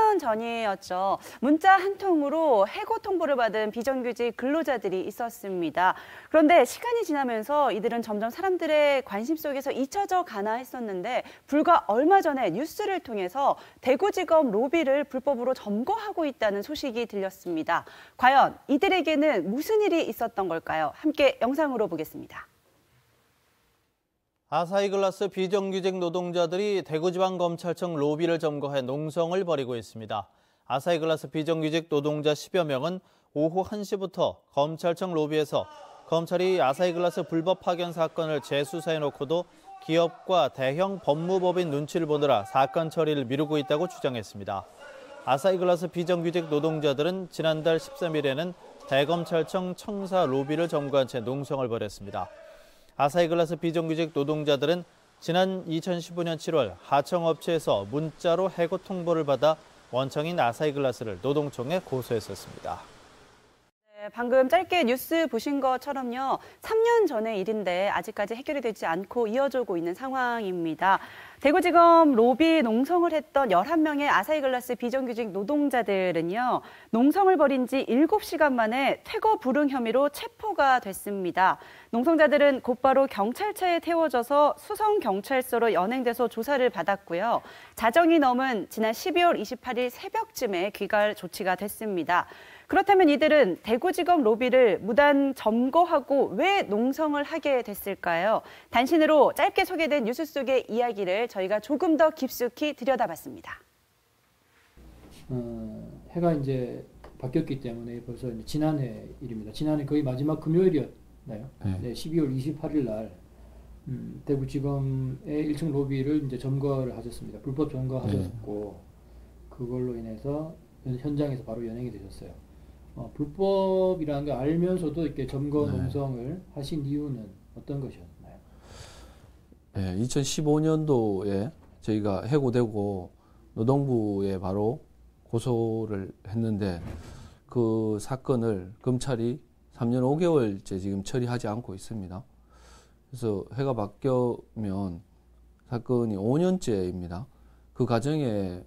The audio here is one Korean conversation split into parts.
3년 전이었죠. 문자 한 통으로 해고 통보를 받은 비정규직 근로자들이 있었습니다. 그런데 시간이 지나면서 이들은 점점 사람들의 관심 속에서 잊혀져 가나 했었는데 불과 얼마 전에 뉴스를 통해서 대구지검 로비를 불법으로 점거하고 있다는 소식이 들렸습니다. 과연 이들에게는 무슨 일이 있었던 걸까요? 함께 영상으로 보겠습니다. 아사히글라스 비정규직 노동자들이 대구지방검찰청 로비를 점거해 농성을 벌이고 있습니다. 아사히글라스 비정규직 노동자 10여 명은 오후 1시부터 검찰청 로비에서 검찰이 아사히글라스 불법 파견 사건을 재수사해놓고도 기업과 대형 법무법인 눈치를 보느라 사건 처리를 미루고 있다고 주장했습니다. 아사히글라스 비정규직 노동자들은 지난달 13일에는 대검찰청 청사 로비를 점거한 채 농성을 벌였습니다. 아사히글라스 비정규직 노동자들은 지난 2015년 7월 하청업체에서 문자로 해고 통보를 받아 원청인 아사히글라스를 노동청에 고소했었습니다. 방금 짧게 뉴스 보신 것처럼요. 3년 전의 일인데 아직까지 해결이 되지 않고 이어지고 있는 상황입니다. 대구지검 로비 농성을 했던 11명의 아사히글라스 비정규직 노동자들은요. 농성을 벌인 지 7시간 만에 퇴거 불응 혐의로 체포가 됐습니다. 농성자들은 곧바로 경찰차에 태워져서 수성경찰서로 연행돼서 조사를 받았고요. 자정이 넘은 지난 12월 28일 새벽쯤에 귀가 조치가 됐습니다. 그렇다면 이들은 대구지검 로비를 무단 점거하고 왜 농성을 하게 됐을까요? 단신으로 짧게 소개된 뉴스 속의 이야기를 저희가 조금 더 깊숙이 들여다봤습니다. 해가 이제 바뀌었기 때문에 벌써 이제 지난해 일입니다. 지난해 거의 마지막 금요일이었나요? 네, 12월 28일 날 대구지검의 1층 로비를 이제 점거를 하셨습니다. 불법 점거하셨고 그걸로 인해서 현장에서 바로 연행이 되셨어요. 불법이라는 걸 알면서도 이렇게 점거 농성을 하신 이유는 어떤 것이었나요? 네, 2015년도에 저희가 해고되고 노동부에 바로 고소를 했는데 그 사건을 검찰이 3년 5개월째 지금 처리하지 않고 있습니다. 그래서 해가 바뀌면 사건이 5년째입니다. 그 과정에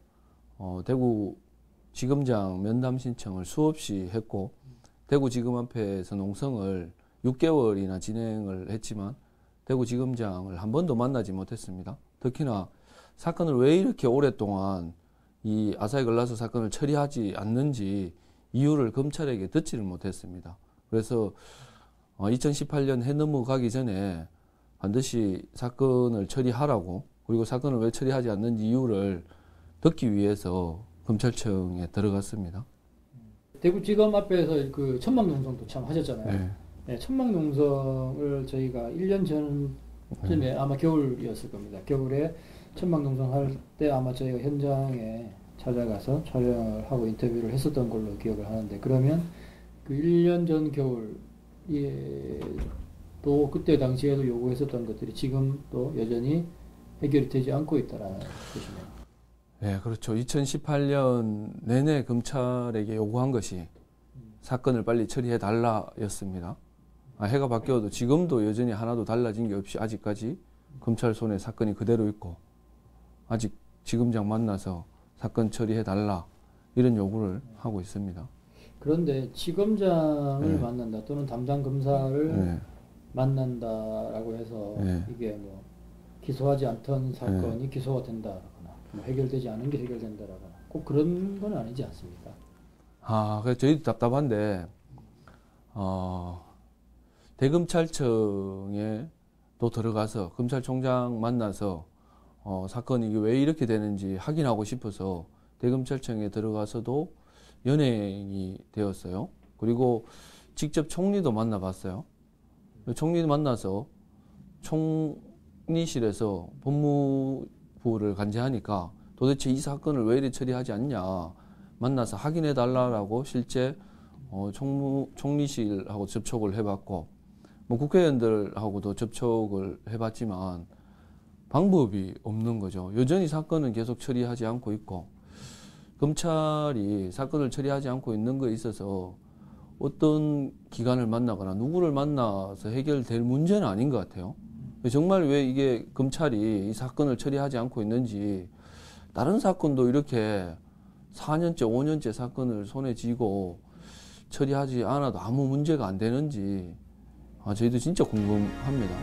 대구 지검장 면담 신청을 수없이 했고 대구지검 앞에서 농성을 6개월이나 진행을 했지만 대구지검장을 한 번도 만나지 못했습니다. 특히나 사건을 왜 이렇게 오랫동안 이 아사히글라스 사건을 처리하지 않는지 이유를 검찰에게 듣지를 못했습니다. 그래서 2018년 해 넘어가기 전에 반드시 사건을 처리하라고 그리고 사건을 왜 처리하지 않는지 이유를 듣기 위해서 검찰청에 들어갔습니다. 대구지검 앞에서 그 천막농성도 참 하셨잖아요. 네, 천막농성을 저희가 1년 전쯤에 아마 겨울이었을 겁니다. 겨울에 천막농성 할 때 아마 저희가 현장에 찾아가서 촬영을 하고 인터뷰를 했었던 걸로 기억을 하는데 그러면 그 1년 전 겨울에 또 그때 당시에도 요구했었던 것들이 지금 또 여전히 해결이 되지 않고 있다라는 뜻이네요. 네, 그렇죠. 2018년 내내 검찰에게 요구한 것이 사건을 빨리 처리해 달라였습니다. 해가 바뀌어도 지금도 여전히 하나도 달라진 게 없이 아직까지 검찰 손에 사건이 그대로 있고 아직 지검장 만나서 사건 처리해 달라 이런 요구를 하고 있습니다. 그런데 지검장을 만난다 또는 담당 검사를 만난다라고 해서 이게 뭐 기소하지 않던 사건이 기소가 된다거나 뭐 해결되지 않은 게 해결된다라거나 꼭 그런 건 아니지 않습니까? 그래서 저희도 답답한데 대검찰청에 또 들어가서 검찰총장 만나서 사건이 이게 왜 이렇게 되는지 확인하고 싶어서 대검찰청에 들어가서도 연행이 되었어요. 그리고 직접 총리도 만나봤어요. 총리 만나서 총리실에서 법무부를 간제하니까 도대체 이 사건을 왜 이렇게 처리하지 않냐 만나서 확인해 달라고 실제 총리실하고 접촉을 해봤고 뭐 국회의원들하고도 접촉을 해봤지만 방법이 없는 거죠. 여전히 사건은 계속 처리하지 않고 있고 검찰이 사건을 처리하지 않고 있는 거에 있어서 어떤 기관을 만나거나 누구를 만나서 해결될 문제는 아닌 것 같아요. 정말 왜 이게 검찰이 이 사건을 처리하지 않고 있는지 다른 사건도 이렇게 4년째, 5년째 사건을 손에 쥐고 처리하지 않아도 아무 문제가 안 되는지 저희도 진짜 궁금합니다.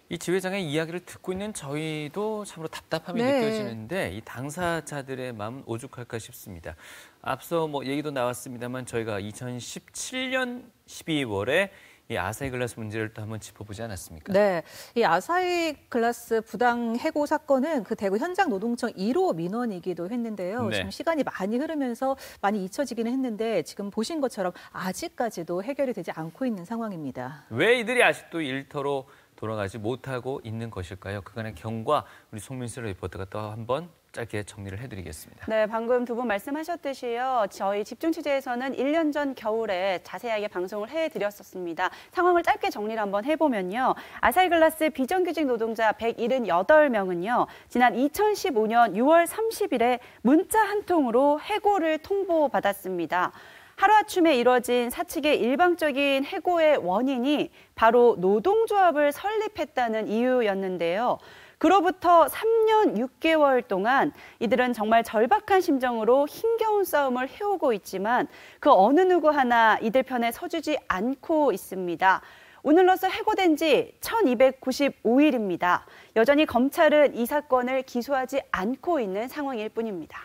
이 지회장의 이야기를 듣고 있는 저희도 참으로 답답함이 네. 느껴지는데 이 당사자들의 마음은 오죽할까 싶습니다. 앞서 얘기도 나왔습니다만 저희가 2017년 12월에 이 아사히 글라스 문제를 또 한번 짚어보지 않았습니까? 네, 이 아사히 글라스 부당 해고 사건은 그 대구 현장 노동청 1호 민원이기도 했는데요. 네. 지금 시간이 많이 흐르면서 많이 잊혀지기는 했는데 지금 보신 것처럼 아직까지도 해결이 되지 않고 있는 상황입니다. 왜 이들이 아직도 일터로 돌아가지 못하고 있는 것일까요? 그간의 경과 우리 송민슬 리포터가 또 한번 짧게 정리를 해드리겠습니다. 네, 방금 두 분 말씀하셨듯이요. 저희 집중 취재에서는 1년 전 겨울에 자세하게 방송을 해드렸었습니다. 상황을 짧게 정리를 한번 해보면요. 아사히 글라스 비정규직 노동자 178명은요. 지난 2015년 6월 30일에 문자 한 통으로 해고를 통보받았습니다. 하루아침에 이뤄진 사측의 일방적인 해고의 원인이 바로 노동조합을 설립했다는 이유였는데요. 그로부터 3년 6개월 동안 이들은 정말 절박한 심정으로 힘겨운 싸움을 해오고 있지만 그 어느 누구 하나 이들 편에 서주지 않고 있습니다. 오늘로써 해고된 지 1295일입니다. 여전히 검찰은 이 사건을 기소하지 않고 있는 상황일 뿐입니다.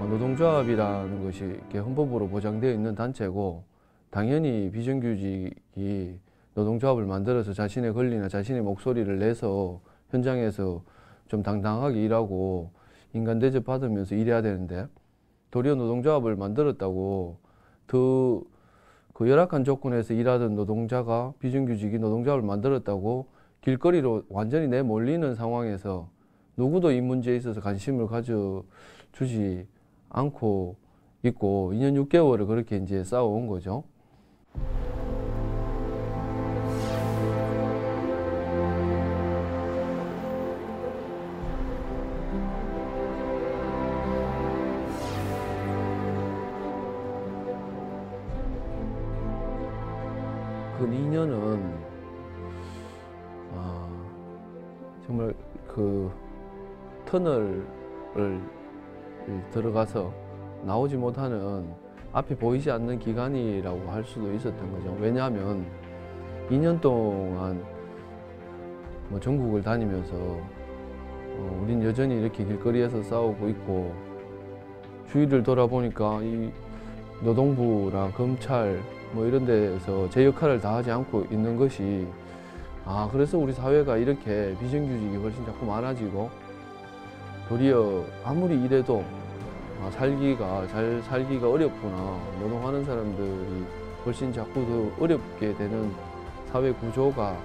노동조합이라는 것이 이렇게 헌법으로 보장되어 있는 단체고 당연히 비정규직이 노동조합을 만들어서 자신의 권리나 자신의 목소리를 내서 현장에서 좀 당당하게 일하고 인간 대접 받으면서 일해야 되는데 도리어 노동조합을 만들었다고 더 그 열악한 조건에서 일하던 노동자가 비정규직이 노동조합을 만들었다고 길거리로 완전히 내몰리는 상황에서 누구도 이 문제에 있어서 관심을 가져주지 않고 있고 2년 6개월을 그렇게 이제 싸워온 거죠. 그 2년은 정말 그 터널을 들어가서 나오지 못하는 앞이 보이지 않는 기간이라고 할 수도 있었던 거죠. 왜냐하면 2년 동안 전국을 다니면서 우린 여전히 이렇게 길거리에서 싸우고 있고 주위를 돌아보니까 이 노동부랑 검찰 이런 데서 제 역할을 다 하지 않고 있는 것이 그래서 우리 사회가 이렇게 비정규직이 훨씬 자꾸 많아지고 도리어 아무리 이래도 잘 살기가 어렵구나. 노동하는 사람들이 훨씬 자꾸 더 어렵게 되는 사회 구조가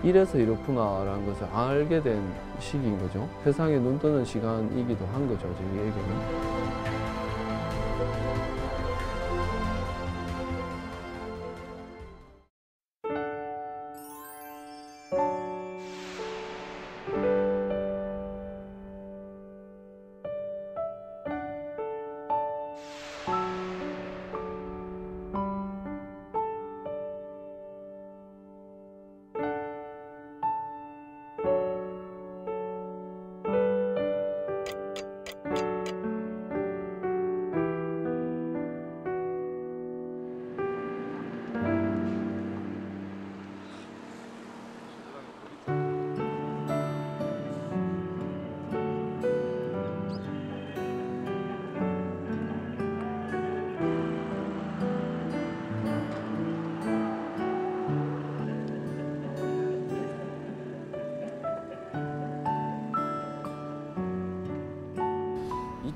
이래서 이렇구나라는 것을 알게 된 시기인 거죠. 세상에 눈 뜨는 시간이기도 한 거죠, 저희에게는.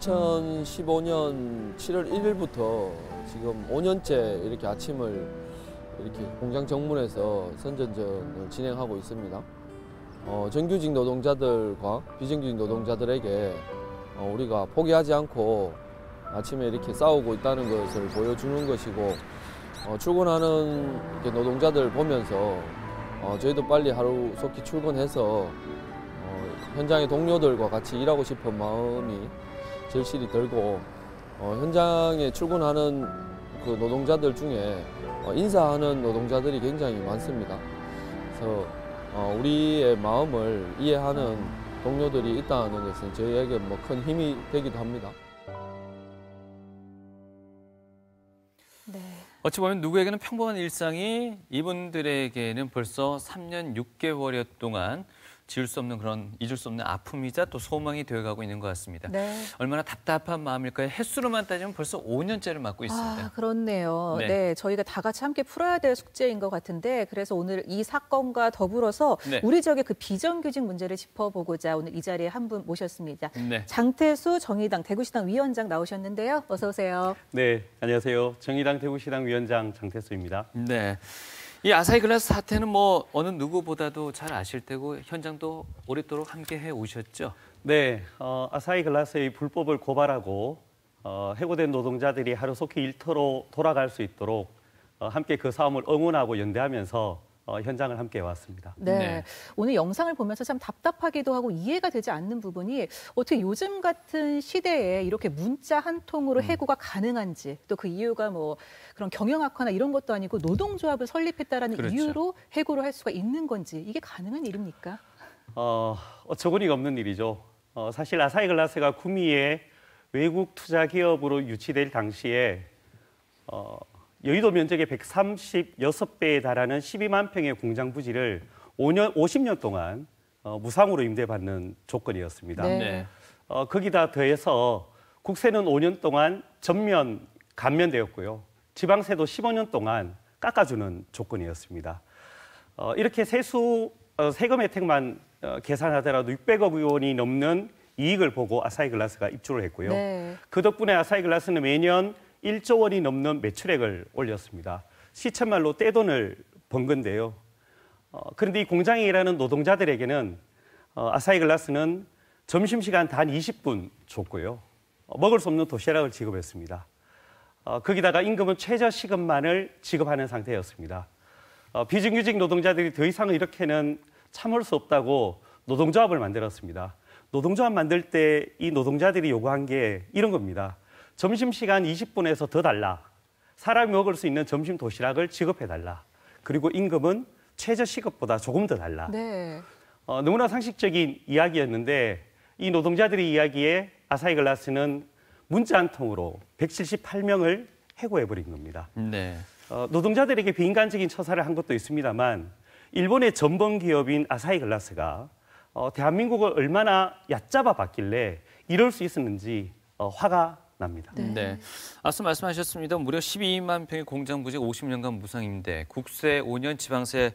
(2015년 7월 1일부터) 지금 5년째 이렇게 아침을 이렇게 공장 정문에서 선전전을 진행하고 있습니다. 정규직 노동자들과 비정규직 노동자들에게 우리가 포기하지 않고 아침에 이렇게 싸우고 있다는 것을 보여주는 것이고, 출근하는 노동자들 보면서 저희도 빨리 하루속히 출근해서 현장의 동료들과 같이 일하고 싶은 마음이 절실히 들고, 현장에 출근하는 그 노동자들 중에 인사하는 노동자들이 굉장히 많습니다. 그래서 우리의 마음을 이해하는 동료들이 있다는 것은 저희에게 큰 힘이 되기도 합니다. 네. 어찌 보면 누구에게는 평범한 일상이 이분들에게는 벌써 3년 6개월여 동안 지울 수 없는 그런 잊을 수 없는 아픔이자 또 소망이 되어가고 있는 것 같습니다. 네. 얼마나 답답한 마음일까요? 횟수로만 따지면 벌써 5년째를 맡고 있습니다. 아, 그렇네요. 네. 네. 저희가 다 같이 함께 풀어야 될 숙제인 것 같은데, 그래서 오늘 이 사건과 더불어서 네. 우리 지역의 그 비정규직 문제를 짚어보고자 오늘 이 자리에 한 분 모셨습니다. 네. 장태수 정의당 대구시당 위원장 나오셨는데요. 어서 오세요. 네, 안녕하세요. 정의당 대구시당 위원장 장태수입니다. 네. 이 아사히 글라스 사태는 뭐 어느 누구보다도 잘 아실 테고 현장도 오랫도록 함께 해 오셨죠? 네, 아사히 글라스의 불법을 고발하고 해고된 노동자들이 하루속히 일터로 돌아갈 수 있도록 함께 그 싸움을 응원하고 연대하면서 현장을 함께 왔습니다. 네. 네. 오늘 영상을 보면서 참 답답하기도 하고 이해가 되지 않는 부분이 어떻게 요즘 같은 시대에 이렇게 문자 한 통으로 해고가 가능한지, 또 그 이유가 뭐 그런 경영 악화나 이런 것도 아니고 노동조합을 설립했다라는 그렇죠. 이유로 해고를 할 수가 있는 건지, 이게 가능한 일입니까? 어처구니가 없는 일이죠. 사실 아사히 글라스가 구미의 외국 투자 기업으로 유치될 당시에 여의도 면적의 136배에 달하는 12만 평의 공장 부지를 50년 동안 무상으로 임대받는 조건이었습니다. 네. 네. 거기다 더해서 국세는 5년 동안 전면 감면되었고요. 지방세도 15년 동안 깎아주는 조건이었습니다. 이렇게 세금 혜택만 계산하더라도 600억 원이 넘는 이익을 보고 아사히 글라스가 입주를 했고요. 네. 그 덕분에 아사히 글라스는 매년 1조 원이 넘는 매출액을 올렸습니다. 시쳇말로 떼돈을 번 건데요. 그런데 이 공장에 일하는 노동자들에게는 아사히 글라스는 점심시간 단 20분 줬고요. 먹을 수 없는 도시락을 지급했습니다. 거기다가 임금은 최저시급만을 지급하는 상태였습니다. 비정규직 노동자들이 더 이상 이렇게는 참을 수 없다고 노동조합을 만들었습니다. 노동조합 만들 때 이 노동자들이 요구한 게 이런 겁니다. 점심시간 20분에서 더 달라. 사람이 먹을 수 있는 점심 도시락을 지급해달라. 그리고 임금은 최저시급보다 조금 더 달라. 네. 너무나 상식적인 이야기였는데 이 노동자들의 이야기에 아사히 글라스는 문자 한 통으로 178명을 해고해버린 겁니다. 네. 노동자들에게 비인간적인 처사를 한 것도 있습니다만 일본의 전범 기업인 아사히 글라스가 대한민국을 얼마나 얕잡아 봤길래 이럴 수 있었는지 화가 납니다. 네. 앞서 말씀하셨습니다. 무려 12만 평의 공장 부지 50년간 무상임대, 국세 5년, 지방세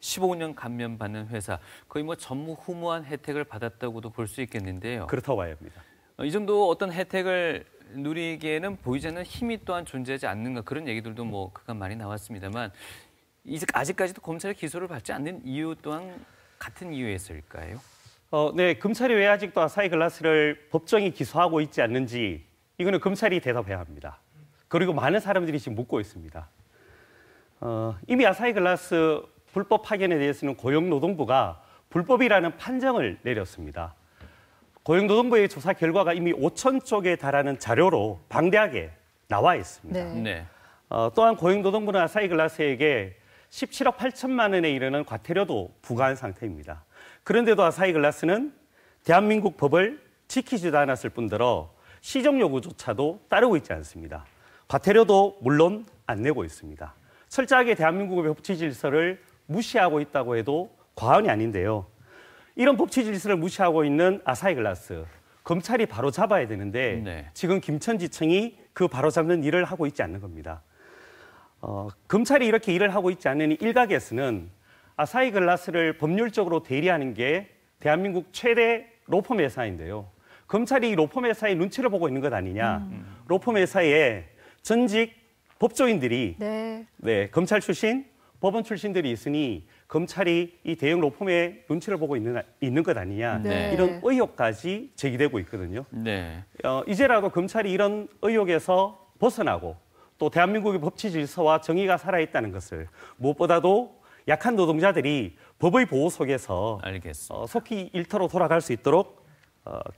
15년 감면받는 회사. 거의 뭐 전무후무한 혜택을 받았다고도 볼 수 있겠는데요. 그렇다고 봐야 합니다. 이 정도 어떤 혜택을 누리기에는 보이지 않는 힘이 또한 존재하지 않는가, 그런 얘기들도 뭐 그간 많이 나왔습니다만 아직까지도 검찰의 기소를 받지 않는 이유 또한 같은 이유였을까요? 네, 검찰이 왜 아직도 아사히 글라스를 법정에 기소하고 있지 않는지 이거는 검찰이 대답해야 합니다. 그리고 많은 사람들이 지금 묻고 있습니다. 이미 아사히 글라스 불법 파견에 대해서는 고용노동부가 불법이라는 판정을 내렸습니다. 고용노동부의 조사 결과가 이미 5천 쪽에 달하는 자료로 방대하게 나와 있습니다. 네. 네. 또한 고용노동부는 아사히 글라스에게 17억 8천만 원에 이르는 과태료도 부과한 상태입니다. 그런데도 아사히 글라스는 대한민국 법을 지키지도 않았을 뿐더러 시정 요구조차도 따르고 있지 않습니다. 과태료도 물론 안 내고 있습니다. 철저하게 대한민국의 법치 질서를 무시하고 있다고 해도 과언이 아닌데요. 이런 법치 질서를 무시하고 있는 아사히 글라스, 검찰이 바로 잡아야 되는데 네. 지금 김천지청이 그 바로 잡는 일을 하고 있지 않는 겁니다. 검찰이 이렇게 일을 하고 있지 않는 일각에서는 아사히 글라스를 법률적으로 대리하는 게 대한민국 최대 로펌 회사인데요. 검찰이 이 로펌 회사의 눈치를 보고 있는 것 아니냐. 로펌 회사에 전직 법조인들이 네. 검찰 출신, 법원 출신들이 있으니 검찰이 이 대형 로펌의 눈치를 보고 있는 것 아니냐 네. 이런 의혹까지 제기되고 있거든요. 네. 이제라도 검찰이 이런 의혹에서 벗어나고 또 대한민국의 법치 질서와 정의가 살아있다는 것을 무엇보다도 약한 노동자들이 법의 보호 속에서 알겠습니다. 속히 일터로 돌아갈 수 있도록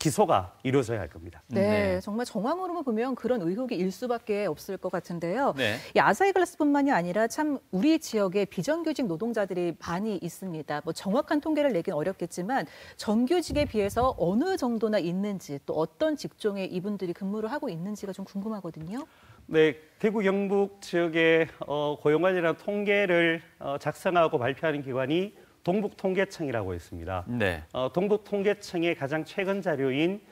기소가 이루어져야 할 겁니다. 네, 네. 정말 정황으로만 보면 그런 의혹이 일 수밖에 없을 것 같은데요. 네. 이 아사히글라스뿐만이 아니라 참 우리 지역에 비정규직 노동자들이 많이 있습니다. 뭐 정확한 통계를 내긴 어렵겠지만 정규직에 비해서 어느 정도나 있는지 또 어떤 직종에 이분들이 근무를 하고 있는지가 좀 궁금하거든요. 네, 대구 경북 지역의 고용관리라는 통계를 작성하고 발표하는 기관이 동북통계청이라고 있습니다. 네. 동북통계청의 가장 최근 자료인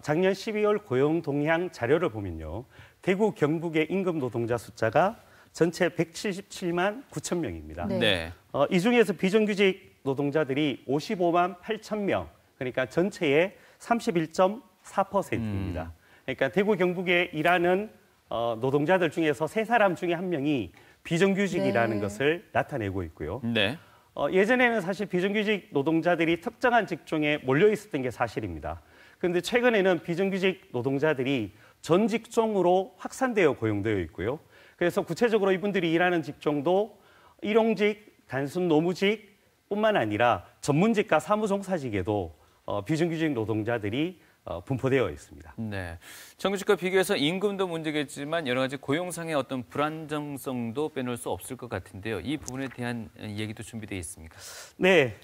작년 12월 고용 동향 자료를 보면요. 대구 경북의 임금 노동자 숫자가 전체 177만 9천 명입니다. 네. 네. 이 중에서 비정규직 노동자들이 55만 8천 명, 그러니까 전체의 31.4%입니다. 그러니까 대구 경북에 일하는 노동자들 중에서 3사람 중에 1명이 비정규직이라는 네. 것을 나타내고 있고요. 네. 예전에는 사실 비정규직 노동자들이 특정한 직종에 몰려 있었던 게 사실입니다. 그런데 최근에는 비정규직 노동자들이 전 직종으로 확산되어 고용되어 있고요. 그래서 구체적으로 이분들이 일하는 직종도 일용직, 단순 노무직뿐만 아니라 전문직과 사무종사직에도 비정규직 노동자들이 분포되어 있습니다. 네. 정규직과 비교해서 임금도 문제겠지만 여러 가지 고용상의 어떤 불안정성도 빼놓을 수 없을 것 같은데요. 이 부분에 대한 얘기도 준비되어 있습니까? 네,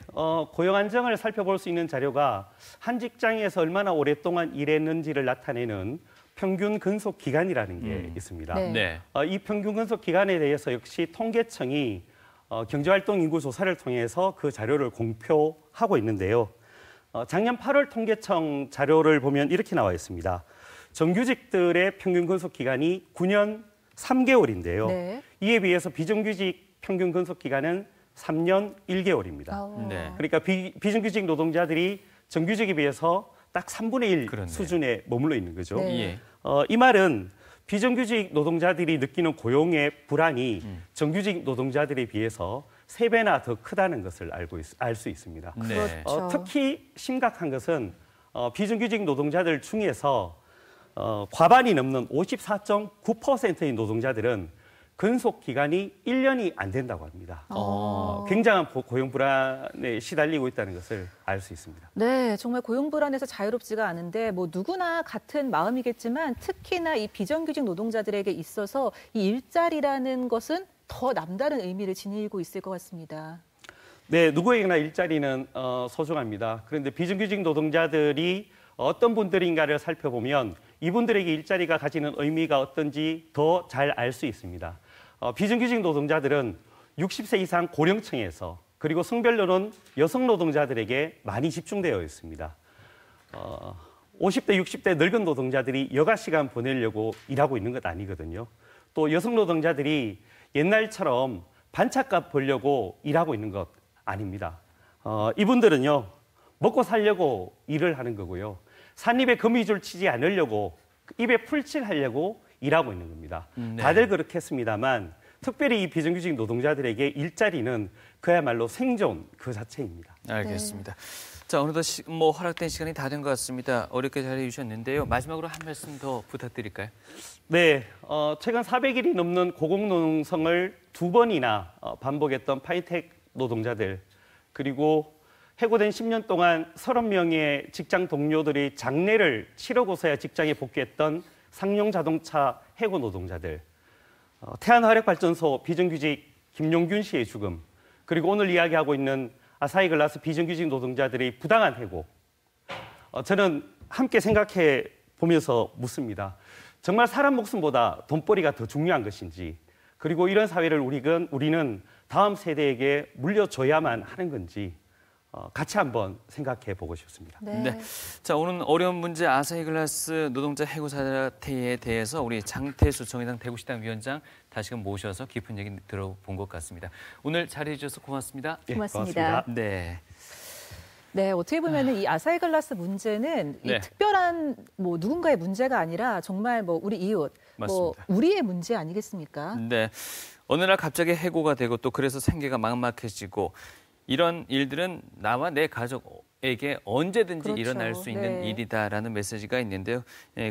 고용 안정을 살펴볼 수 있는 자료가 한 직장에서 얼마나 오랫동안 일했는지를 나타내는 평균 근속 기간이라는 게 있습니다. 네. 네. 이 평균 근속 기간에 대해서 역시 통계청이 경제활동 인구 조사를 통해서 그 자료를 공표하고 있는데요. 작년 8월 통계청 자료를 보면 이렇게 나와 있습니다. 정규직들의 평균 근속 기간이 9년 3개월인데요. 네. 이에 비해서 비정규직 평균 근속 기간은 3년 1개월입니다. 네. 그러니까 비정규직 노동자들이 정규직에 비해서 딱 3분의 1 그렇네요. 수준에 머물러 있는 거죠. 네. 예. 이 말은 비정규직 노동자들이 느끼는 고용의 불안이 정규직 노동자들에 비해서 3배나 더 크다는 것을 알 수 있습니다. 네. 그렇죠. 특히 심각한 것은 비정규직 노동자들 중에서 과반이 넘는 54.9%의 노동자들은 근속 기간이 1년이 안 된다고 합니다. 굉장한 고용 불안에 시달리고 있다는 것을 알 수 있습니다. 네, 정말 고용 불안에서 자유롭지가 않은데 뭐 누구나 같은 마음이겠지만 특히나 이 비정규직 노동자들에게 있어서 이 일자리라는 것은 더 남다른 의미를 지니고 있을 것 같습니다. 네, 누구에게나 일자리는 소중합니다. 그런데 비정규직 노동자들이 어떤 분들인가를 살펴보면 이분들에게 일자리가 가지는 의미가 어떤지 더 잘 알 수 있습니다. 비정규직 노동자들은 60세 이상 고령층에서 그리고 성별로는 여성 노동자들에게 많이 집중되어 있습니다. 50대, 60대 늙은 노동자들이 여가 시간 보내려고 일하고 있는 것 아니거든요. 또 여성 노동자들이 옛날처럼 반찬값 벌려고 일하고 있는 것 아닙니다. 이분들은요, 먹고 살려고 일을 하는 거고요. 산입에 거미줄 치지 않으려고, 입에 풀칠하려고 일하고 있는 겁니다. 네. 다들 그렇겠습니다만 특별히 이 비정규직 노동자들에게 일자리는 그야말로 생존 그 자체입니다. 알겠습니다. 자, 어느덧 허락된 시간이 다 된 것 같습니다. 어렵게 자리해 주셨는데요. 마지막으로 한 말씀 더 부탁드릴까요? 네, 최근 400일이 넘는 고공농성을 2번이나 반복했던 파이텍 노동자들, 그리고 해고된 10년 동안 30명의 직장 동료들이 장례를 치르고서야 직장에 복귀했던 상용자동차 해고 노동자들, 태안화력발전소 비정규직 김용균 씨의 죽음, 그리고 오늘 이야기하고 있는 아사히글라스 비정규직 노동자들의 부당한 해고, 저는 함께 생각해 보면서 묻습니다. 정말 사람 목숨보다 돈벌이가 더 중요한 것인지, 그리고 이런 사회를 우리는 다음 세대에게 물려줘야만 하는 건지 같이 한번 생각해 보고 싶습니다. 네. 자, 오늘 어려운 문제 아사히글라스 노동자 해고 사태에 대해서 우리 장태수 정의당 대구시당 위원장 다시금 모셔서 깊은 얘기 들어본 것 같습니다. 오늘 자리해 주셔서 고맙습니다. 예, 고맙습니다. 고맙습니다. 네. 네, 어떻게 보면은 이 아사히글라스 문제는 네. 이 특별한 뭐 누군가의 문제가 아니라 정말 뭐 우리 이웃, 뭐 맞습니다. 우리의 문제 아니겠습니까? 네. 어느 날 갑자기 해고가 되고 또 그래서 생계가 막막해지고 이런 일들은 나와 내 가족에게 언제든지 그렇죠. 일어날 수 있는 네. 일이다라는 메시지가 있는데요.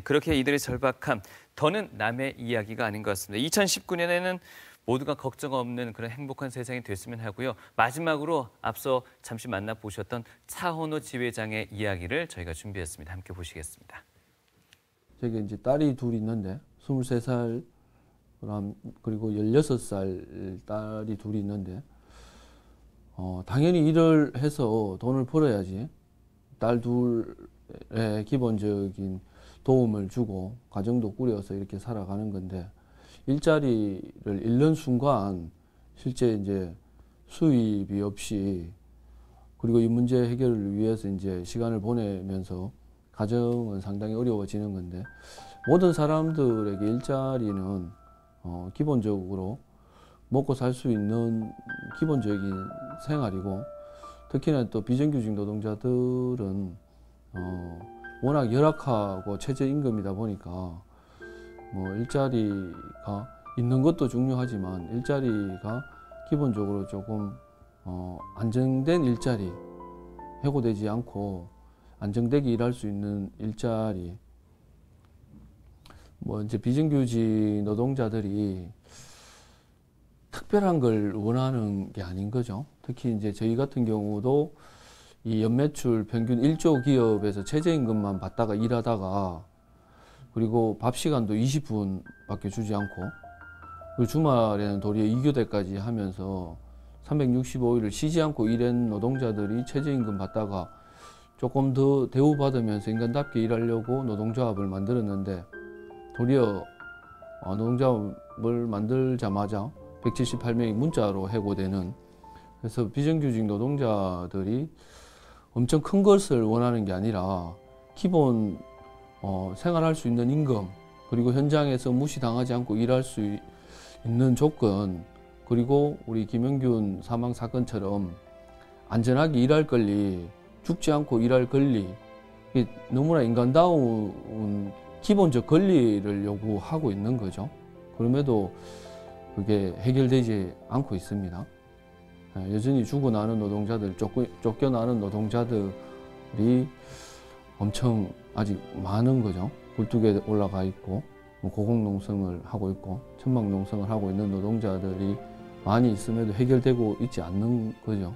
그렇게 이들의 절박함, 더는 남의 이야기가 아닌 것 같습니다. 2019년에는 모두가 걱정 없는 그런 행복한 세상이 됐으면 하고요. 마지막으로 앞서 잠시 만나보셨던 차헌호 지회장의 이야기를 저희가 준비했습니다. 함께 보시겠습니다. 제가 이제 딸이 둘 있는데 23살 그리고 16살 딸이 둘이 있는데 당연히 일을 해서 돈을 벌어야지 딸 둘의 기본적인 도움을 주고 가정도 꾸려서 이렇게 살아가는 건데 일자리를 잃는 순간 실제 이제 수입이 없이 그리고 이 문제 해결을 위해서 이제 시간을 보내면서 가정은 상당히 어려워지는 건데 모든 사람들에게 일자리는 기본적으로 먹고 살 수 있는 기본적인 생활이고 특히나 또 비정규직 노동자들은 워낙 열악하고 최저임금이다 보니까 뭐 일자리가 있는 것도 중요하지만 일자리가 기본적으로 조금 안정된 일자리, 해고되지 않고 안정되게 일할 수 있는 일자리. 뭐 이제 비정규직 노동자들이 특별한 걸 원하는 게 아닌 거죠. 특히 이제 저희 같은 경우도 이 연매출 평균 1조 기업에서 최저임금만 받다가 일하다가 그리고 밥 시간도 20분밖에 주지 않고 그리고 주말에는 도리어 2교대까지 하면서 365일을 쉬지 않고 일한 노동자들이 최저임금 받다가 조금 더 대우받으면서 인간답게 일하려고 노동조합을 만들었는데 도리어 노동조합을 만들자마자 178명이 문자로 해고되는 그래서 비정규직 노동자들이 엄청 큰 것을 원하는 게 아니라 기본 생활할 수 있는 임금 그리고 현장에서 무시당하지 않고 일할 수 있는 조건 그리고 우리 김영균 사망 사건처럼 안전하게 일할 권리 죽지 않고 일할 권리 너무나 인간다운 기본적 권리를 요구하고 있는 거죠. 그럼에도 그게 해결되지 않고 있습니다. 여전히 죽어나는 노동자들, 쫓겨나는 노동자들이 엄청 아직 많은 거죠. 굴뚝에 올라가 있고 고공농성을 하고 있고 천막농성을 하고 있는 노동자들이 많이 있음에도 해결되고 있지 않는 거죠.